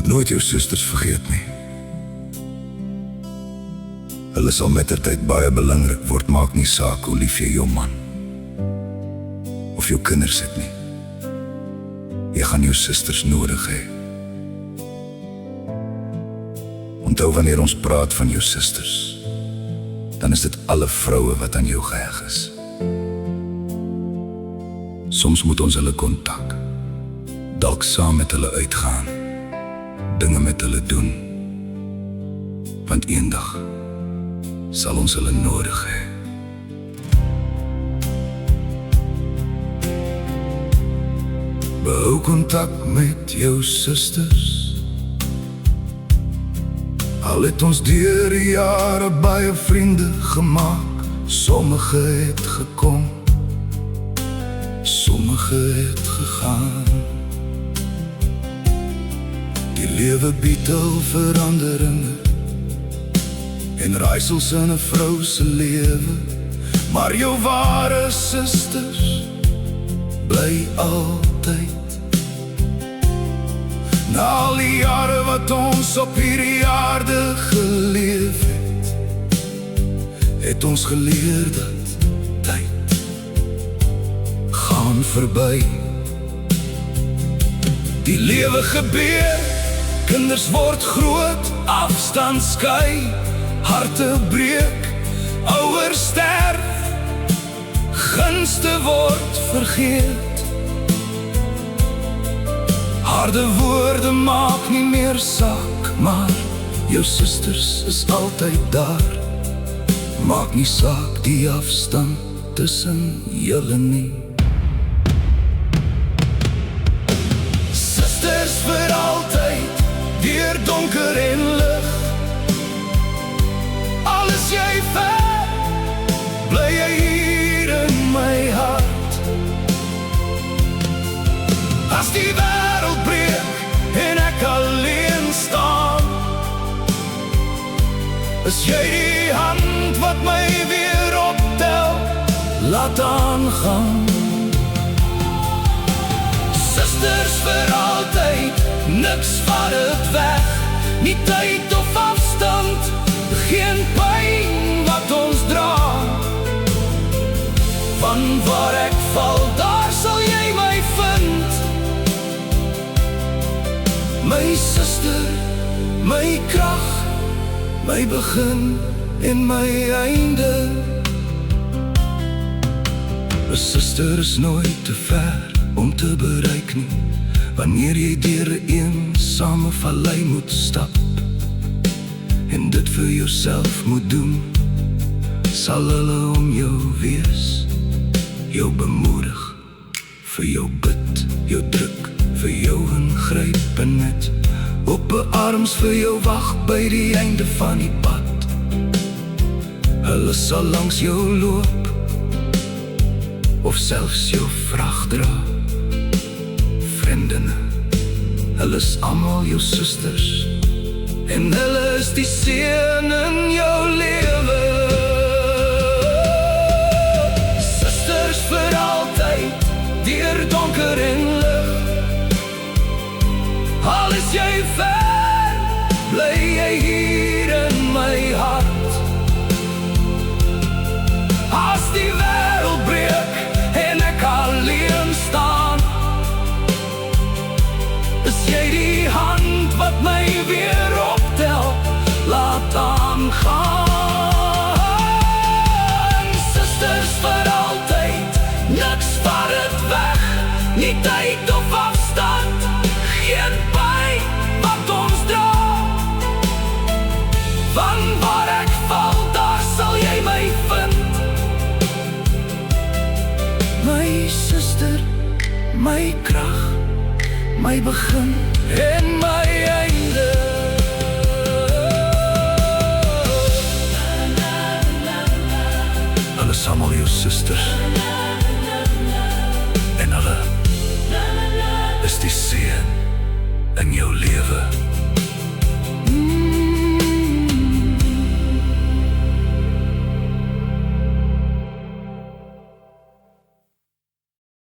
Moet nooit jou susters vergeet nie. Hulle sal mettertyd baie belangrik word, maak nie saak hoe lief jy jou man of jou kinders het nie. Jy gaan jou susters nodig hê. Onthou, wanneer ons praat van jou susters, dan is dit alle vroue wat aan jou geheg is. Soms moet ons hulle kontak, dalk saam met hulle uitgaan, dinge met hulle doen, want eendag sal ons hulle nodig hê. Behou kontak met jou susters. Al het ons deur die jare baie vriende gemaak, sommige het gekom, sommige het gegaan. Die lewe bied al veranderinge en raaisels in 'n vrou se lewe, maar jou ware susters bly altyd. Na al die jare wat ons op hierdie aarde geleef het ons geleer dat tyd gaan verby. Die lewe gebeur, kinders word groot, afstand skei, harte breek, ouers sterf, gunste word vergeet. Harde woorde maak nie meer saak, maar jou susters is altyd daar. Maak nie saak die afstand tussen julle nie. Susters vir altyd, deur donker en lig. Al is jy ver, bly jy hier in my hart. As die wêreld breek en ek alleen staan, is jy die hand wat my weer optel, laat aangaan. Susters vir altyd, niks vat het weg, nie tyd of afstand, geen pyn wat ons dra. Van waar ek val, daar sal jy my vind. My suster, my krag, my begin en my einde. 'n Suster is nooit te ver om te bereik nie, wanneer jy deur 'n eensame vallei moet stap en dit vir jouself moet doen, sal hulle om jou wees, jou bemoedig, vir jou bid, jou druk, vir jou ingryp en net op 'n arms vir jou wag by die einde van die pad. Hulle sal langs jou loop of selfs jou vrag dra. Vriendinne, hulle is almal jou susters en hulle is die seën in jou lewe. Susters vir altyd, deur donker en lig. Al is jy ver, bly jy hier in my hart. As die wêreld breek en ek alleen staan, is jy die hand wat my weer optel, laat aangaan. Susters vir altyd, niks vat het weg, nie tyd of afstand, geen pyn wat ons dra. Van waar ek val, daar sal jy my vind. My suster, my krag, my begin en my einde. Hulle is almal jou susters